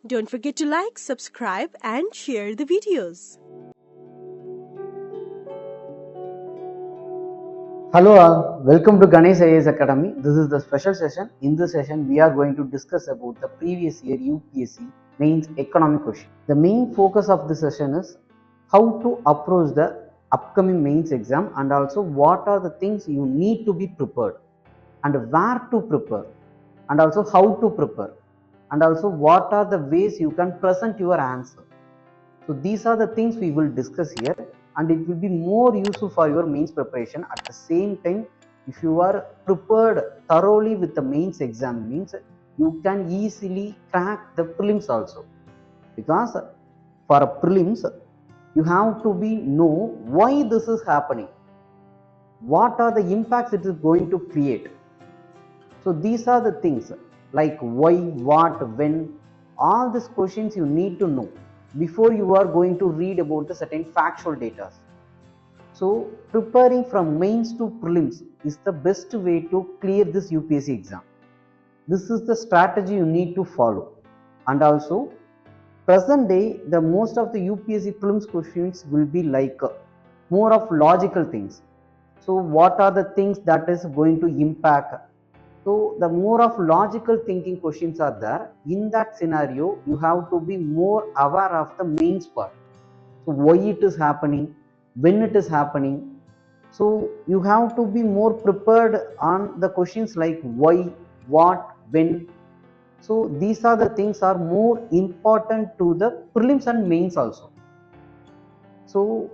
Don't forget to like, subscribe and share the videos. Hello all, welcome to Ganesh IAS Academy. This is the special session. In this session, we are going to discuss about the previous year UPSC Mains economic question. The main focus of this session is how to approach the upcoming mains exam and also what are the things you need to be prepared and where to prepare and also how to prepare and also what are the ways you can present your answer. So these are the things we will discuss here, and it will be more useful for your mains preparation. At the same time, if you are prepared thoroughly with the mains exam, means you can easily crack the prelims also, because for a prelims you have to know why this is happening, what are the impacts it is going to create. So these are the things like why, what, when, all these questions you need to know before you are going to read about the certain factual data. So preparing from mains to prelims is the best way to clear this UPSC exam. This is the strategy you need to follow. And also present day, the most of the UPSC prelims questions will be like more of logical things. So what are the things that is going to impact? So the more of logical thinking questions are there. In that scenario, you have to be more aware of the mains part. So why it is happening, when it is happening. So you have to be more prepared on the questions like why, what, when. So these are the things are more important to the prelims and mains also. So,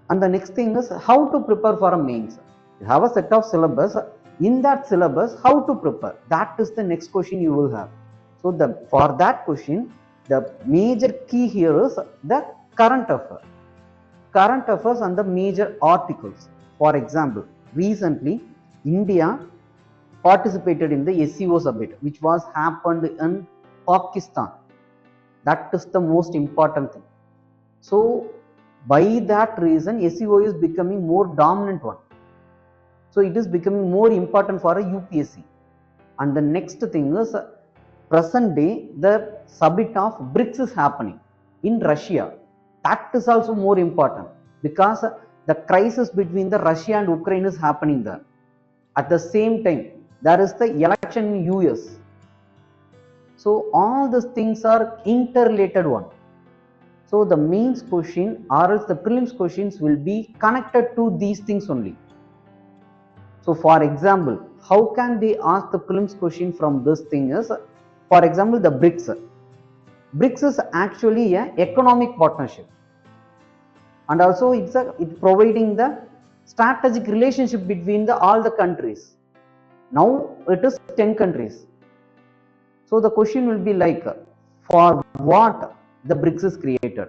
and the next thing is how to prepare for a mains. You have a set of syllabus. In that syllabus, how to prepare, that is the next question you will have. So for that question, the major key here is the current affairs and the major articles. For example, recently India participated in the SCO summit, which was happened in Pakistan. That is the most important thing. So by that reason, SCO is becoming more dominant one. So it is becoming more important for a UPSC. And the next thing is present day the summit of BRICS is happening in Russia. That is also more important because the crisis between the Russia and Ukraine is happening there. At the same time, there is the election in US. So all these things are interrelated one. So the mains question or else the prelims questions will be connected to these things only. So for example, how can they ask the prelims question from this thing is, for example, the BRICS. BRICS is actually an economic partnership, and also it's providing the strategic relationship between all the countries. Now it is 10 countries. So the question will be like, for what the BRICS is created,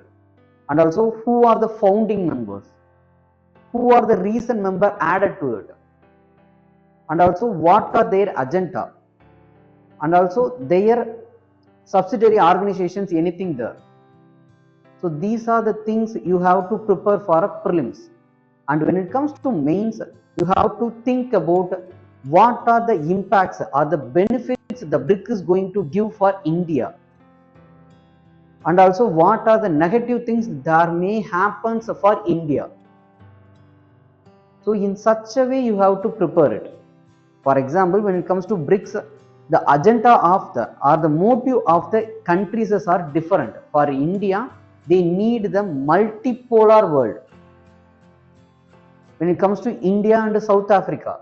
and also who are the founding members, who are the recent member added to it, and also what are their agenda, and also their subsidiary organizations, anything there. So these are the things you have to prepare for a prelims. And when it comes to mains, you have to think about what are the impacts or the benefits the BRIC is going to give for India, and also what are the negative things that may happen for India. So in such a way you have to prepare it. For example, when it comes to BRICS, the agenda of the motive of the countries are different. For India, they need the multipolar world. When it comes to India and South Africa,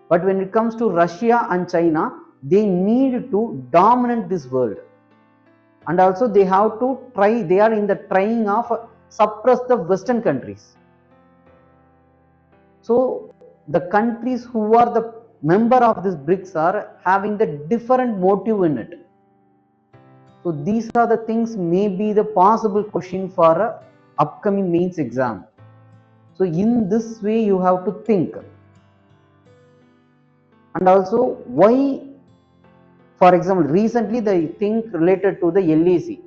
but when it comes to Russia and China, they need to dominate this world. And also they have to try, they are in the trying of suppress the Western countries. So the countries who are the member of this BRICS are having the different motive in it. So these are the things may be the possible question for a upcoming mains exam. So in this way you have to think. And also why, for example, recently the thing related to the LAC,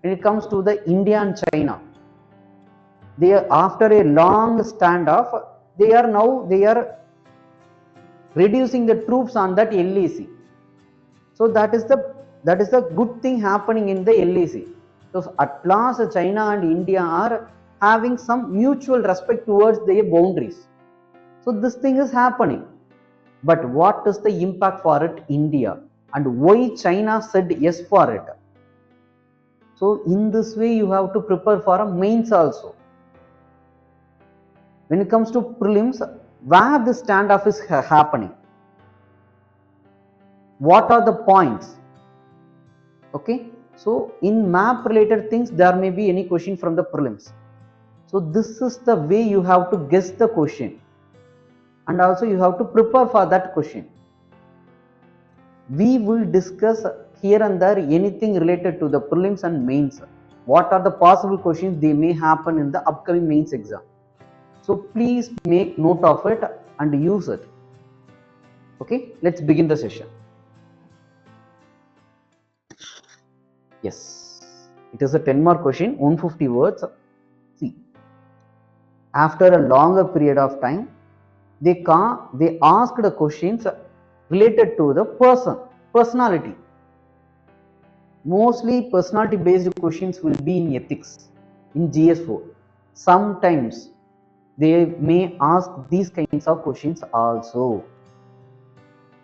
when it comes to the India and China, they are after a long standoff, they are reducing the troops on that LAC. So that is the That is the good thing happening in the LAC. So at last China and India are having some mutual respect towards their boundaries. So this thing is happening. But what is the impact for it India, and why China said yes for it? So in this way you have to prepare for a mains also. When it comes to prelims, where the standoff is happening, what are the points? Okay, so in map related things there may be any question from the prelims. So this is the way you have to guess the question, and also you have to prepare for that question. We will discuss here and there anything related to the prelims and mains. What are the possible questions they may happen in the upcoming mains exam? So please make note of it and use it. Okay, let's begin the session. Yes, it is a 10-mark question, 150 words. See, after a longer period of time, they asked the questions related to the personality. Mostly personality based questions will be in ethics, in GS4. Sometimes they may ask these kinds of questions also.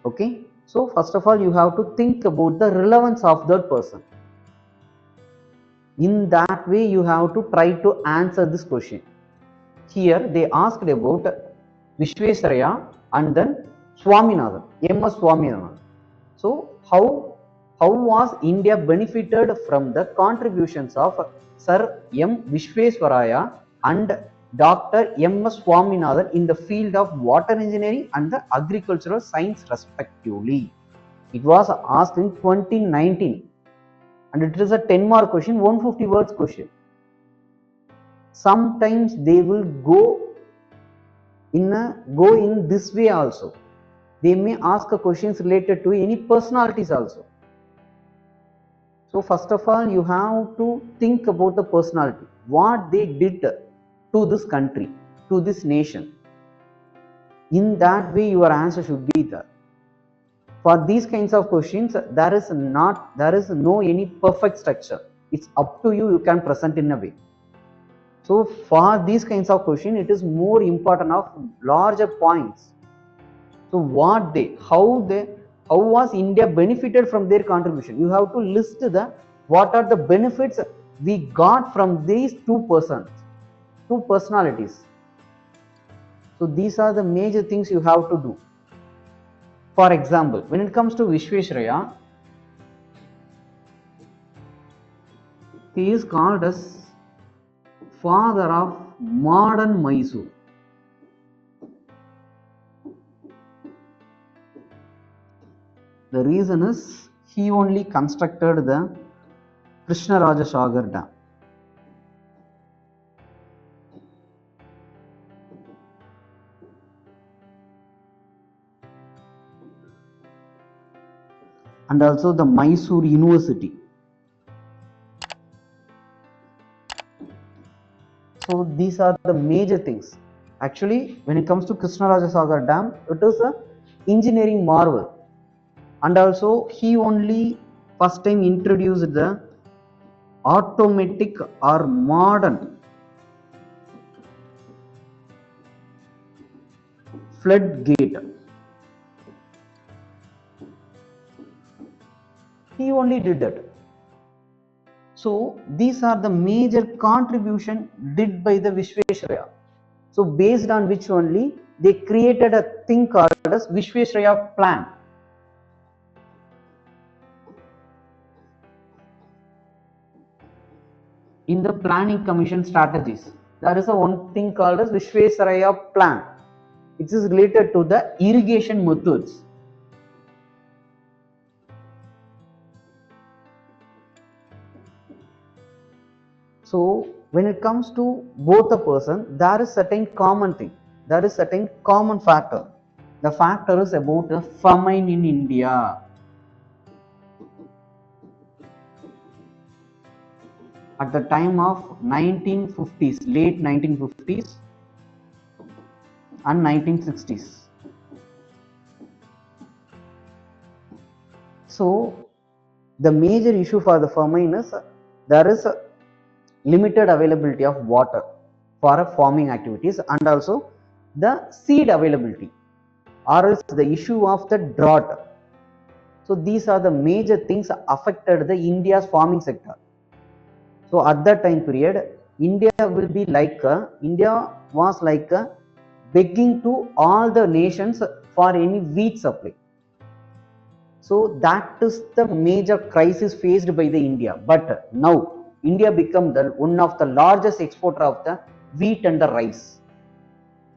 Okay, so first of all you have to think about the relevance of that person. In that way you have to try to answer this question. Here they asked about Vishwesvaraya and then Swaminathan, M.S. Swaminathan. So how was India benefited from the contributions of Sir M. Vishwesvaraya and Dr. M.S. Swaminathan in the field of water engineering and the agricultural science respectively? It was asked in 2019 and it is a 10-mark question, 150 words question. Sometimes they will go in this way also. They may ask questions related to any personalities also. So first of all you have to think about the personality, what they did to this country, to this nation. In that way your answer should be there. For these kinds of questions there is no any perfect structure. It's up to you, you can present in a way. So for these kinds of questions it is more important of larger points. So how was India benefited from their contribution? You have to list what are the benefits we got from these two personalities. So these are the major things you have to do. For example, when it comes to Vishwesvaraya, he is called as father of modern Mysore. The reason is he only constructed the Krishnaraja Sagar Dam. And also the Mysore University. So these are the major things. Actually, when it comes to Krishnaraja Sagar Dam, it is an engineering marvel. And also he only first time introduced the automatic or modern floodgate. He only did that. So these are the major contribution did by the Vishwesvaraya. So based on which only they created a thing called as Vishwesvaraya plan. In the planning commission strategies, there is a one thing called as Vishwesvaraya plan. It is related to the irrigation methods. So when it comes to both the person, there is certain common thing. There is certain common factor. The factor is about the famine in India. At the time of 1950s, late 1950s and 1960s. So The major issue for the famine is there is a limited availability of water for farming activities, and also the seed availability, or else the issue of the drought. So these are the major things affected the India's farming sector. So at that time period, India was like begging to all the nations for any wheat supply. So that is the major crisis faced by the India. But now India become one of the largest exporter of the wheat and the rice.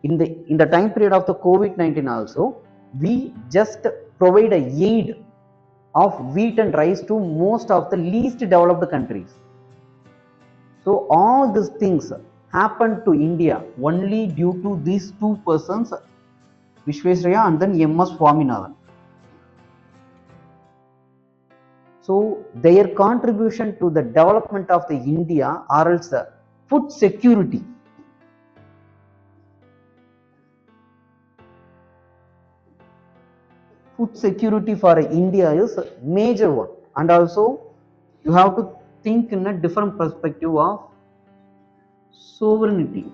In the time period of the COVID-19 also, we just provide a aid of wheat and rice to most of the least developed countries. So all these things happened to India only due to these two persons, Vishwesvaraya and then M.S. Swaminathan. So their contribution to the development of the India, or else the food security. Food security for India is a major one, and also you have to think in a different perspective of sovereignty.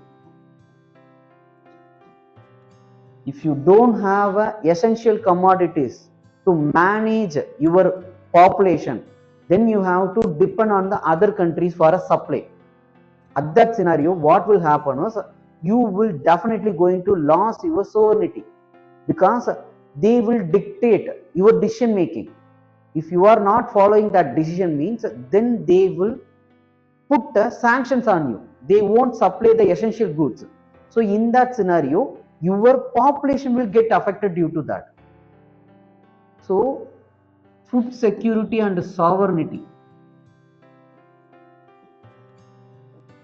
If you don't have essential commodities to manage your population, then you have to depend on the other countries for a supply. At that scenario, what will happen is you will definitely going to lose your sovereignty, because they will dictate your decision making. If you are not following that decision means, then they will put sanctions on you. They won't supply the essential goods. So in that scenario, your population will get affected due to that. So food security and sovereignty,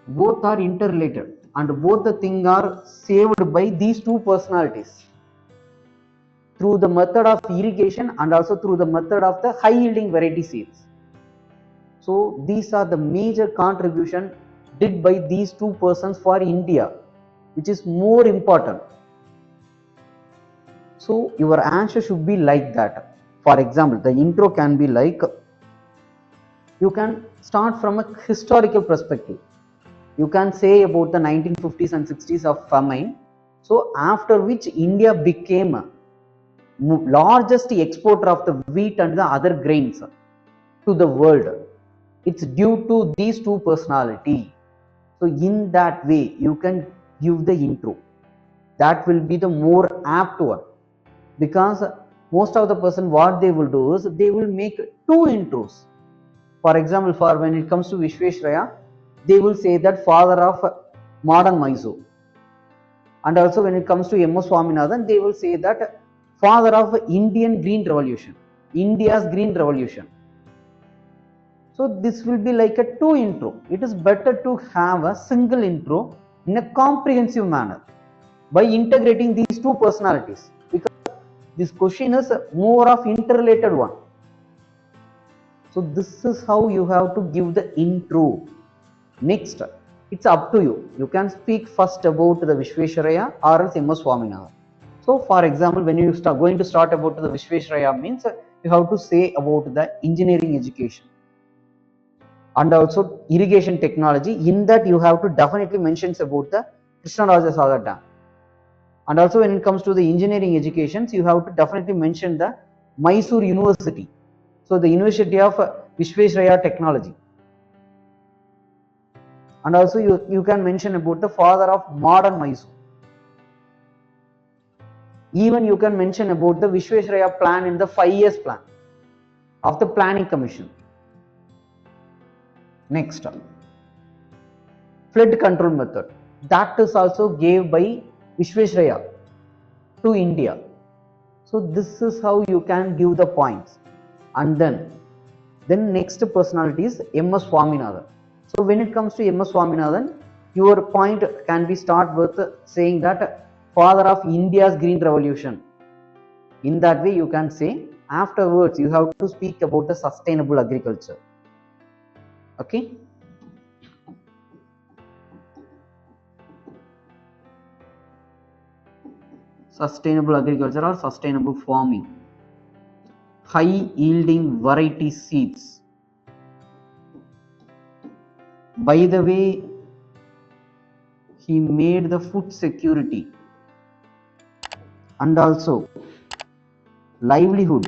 both are interrelated, and both the things are saved by these two personalities through the method of irrigation and also through the method of the high yielding variety seeds. So these are the major contribution did by these two persons for India, which is more important. So your answer should be like that. For example, the intro can be like, you can start from a historical perspective. You can say about the 1950s and 60s of famine. So after which India became largest exporter of the wheat and the other grains to the world. It's due to these two personality. So in that way, you can give the intro. That will be the more apt one, because most of the person what they will do is they will make two intros. For example, for when it comes to Vishwesvaraya, they will say that father of modern Mysore, and also when it comes to M.S. Swaminathan, they will say that father of Indian Green Revolution, India's Green Revolution. So this will be like a two intro. It is better to have a single intro in a comprehensive manner by integrating these two personalities, because this question is more of interrelated one. So this is how you have to give the intro. Next, it's up to you. You can speak first about the Vishwesvaraya or else M.S. Swaminathan. So for example, when you start going to start about the Vishwesvaraya means you have to say about the engineering education and also irrigation technology. In that you have to definitely mention about the Krishnaraja Sagar Dam. And also when it comes to the engineering educations, you have to definitely mention the Mysore University. So the University of Vishwesvaraya Technology. And also you can mention about the father of modern Mysore. Even you can mention about the Vishwesvaraya plan in the 5 years plan of the planning commission. Next, flood control method, that is also gave by Vishwesvaraya to India. So this is how you can give the points. And then next personality is M.S. Swaminathan. So when it comes to M.S. Swaminathan, your point can be start with saying that father of India's Green Revolution. In that way you can say. Afterwards you have to speak about the sustainable agriculture. Okay. Sustainable agriculture or sustainable farming. high yielding variety seeds. By the way, he made the food security and also livelihood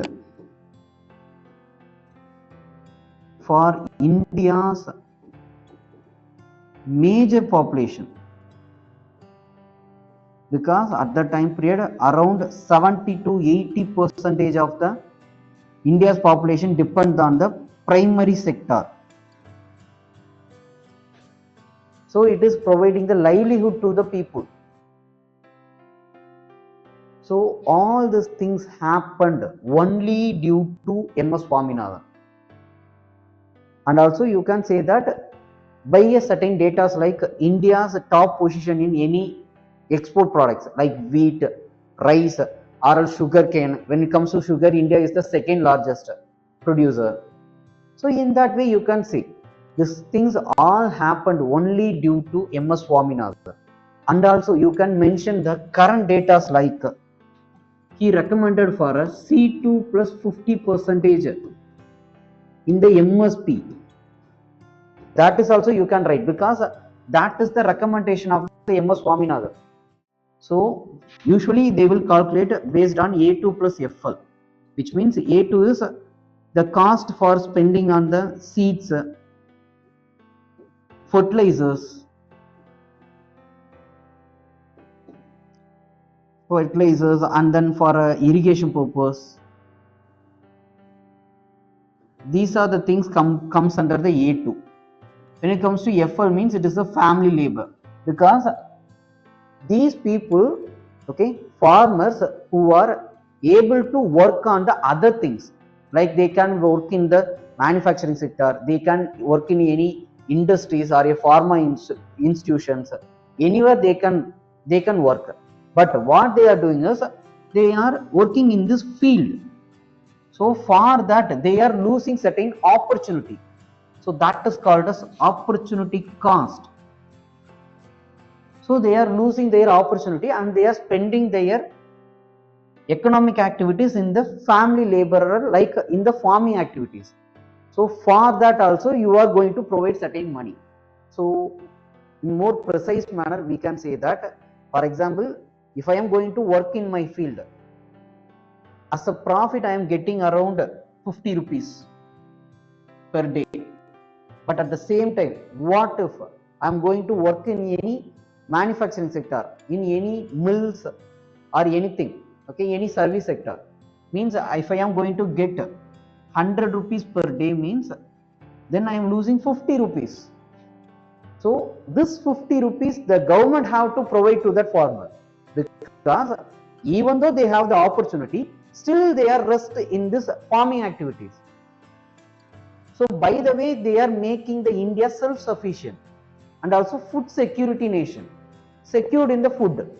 for India's major population, because at that time period around 70 to 80% of the India's population depends on the primary sector. So it is providing the livelihood to the people. So all these things happened only due to MS Swaminathan. And also you can say that by a certain data like India's top position in any export products like wheat, rice or sugar cane. When it comes to sugar, India is the second largest producer. So in that way you can see these things all happened only due to MS Swaminathan. And also you can mention the current data like he recommended for a C2 plus 50% in the MSP. That is also you can write, because that is the recommendation of the MS Swaminathan. So usually they will calculate based on A2 plus FL, which means A2 is the cost for spending on the seeds, fertilizers, and then for irrigation purpose. These are the things comes under the A2. When it comes to FL means it is a family labor, because these people, okay, farmers who are able to work on the other things, like they can work in the manufacturing sector, they can work in any industries or a pharma institutions, anywhere they can work. But what they are doing is they are working in this field. So for that they are losing certain opportunity. So that is called as opportunity cost. So they are losing their opportunity and they are spending their economic activities in the family laborer, like in the farming activities. So for that also you are going to provide certain money. So in more precise manner we can say that, for example, if I am going to work in my field, as a profit I am getting around 50 rupees per day. But at the same time, what if I am going to work in any manufacturing sector, in any mills or anything, okay, any service sector, means if I am going to get 100 rupees per day, means then I am losing 50 rupees. So this 50 rupees the government have to provide to that farmer, because even though they have the opportunity, still they are rest in this farming activities. So by the way, they are making the India self-sufficient and also food security nation, secured in the food,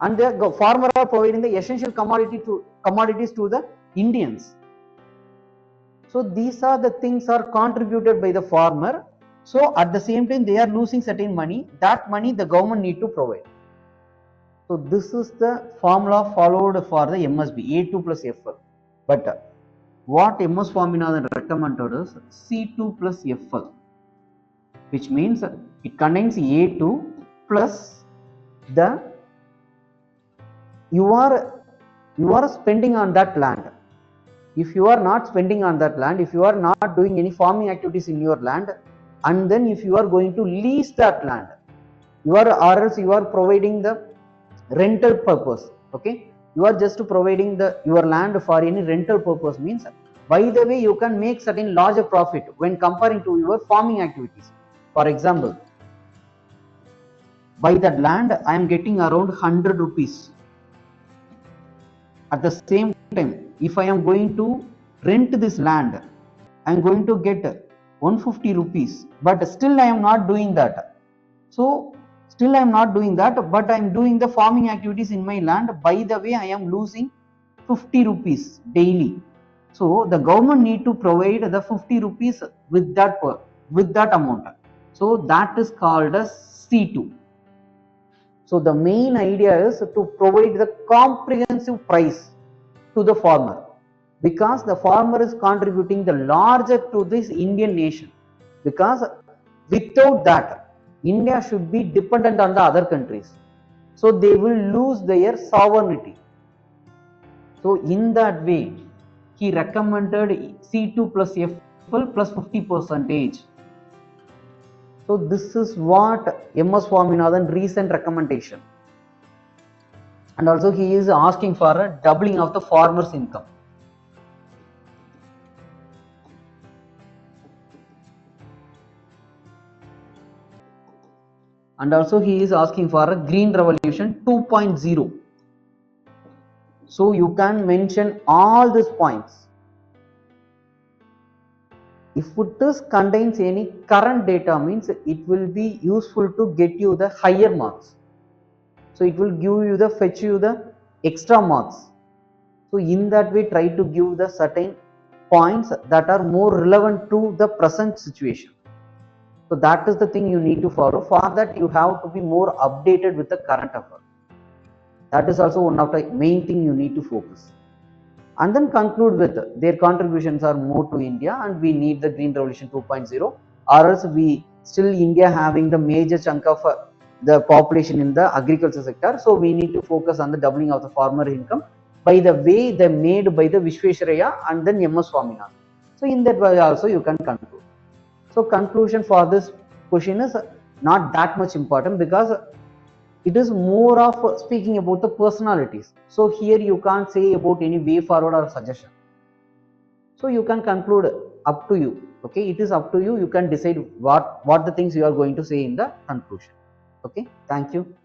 and the farmer are providing the essential commodities to the Indians. So these are the things are contributed by the farmer. So at the same time they are losing certain money. That money the government need to provide. So this is the formula followed for the MSB A2 plus FL. But what MS Swaminathan recommended is C2 plus FL, which means it contains A2 plus the you are spending on that land. If you are not spending on that land, if you are not doing any farming activities in your land, and then if you are going to lease that land, or else you are providing the rental purpose, okay, you are just providing your land for any rental purpose, means by the way you can make certain larger profit when comparing to your farming activities. For example, by that land I am getting around 100 rupees. At the same time, if I am going to rent this land, I am going to get 150 rupees, but still I am not doing that. So still I am not doing that, but I am doing the farming activities in my land. By the way, I am losing 50 rupees daily. So the government need to provide the 50 rupees with that amount. So that is called as C2. So the main idea is to provide the comprehensive price to the farmer, because the farmer is contributing the larger to this Indian nation, because without that India should be dependent on the other countries, so they will lose their sovereignty. So in that way he recommended C2 plus FL plus 50%. So this is what MS Swaminathan recent recommendation. And also he is asking for a doubling of the farmer's income. And also he is asking for a green revolution 2.0. So you can mention all these points. If it is contains any current data, means it will be useful to get you the higher marks. So it will give you the fetch you the extra marks. So in that way try to give the certain points that are more relevant to the present situation. So that is the thing you need to follow. For that you have to be more updated with the current affair. That is also one of the main thing you need to focus. And then conclude with their contributions are more to India and we need the green revolution 2.0, or else we still India having the major chunk of the population in the agriculture sector. So we need to focus on the doubling of the farmer income by the way they made by the Vishwesvaraya and then MS Swaminathan. So in that way also you can conclude. So conclusion for this question is not that much important, because it is more of speaking about the personalities. So here you can't say about any way forward or suggestion. So you can conclude up to you. Okay, it is up to you. You can decide what the things you are going to say in the conclusion. Okay, thank you.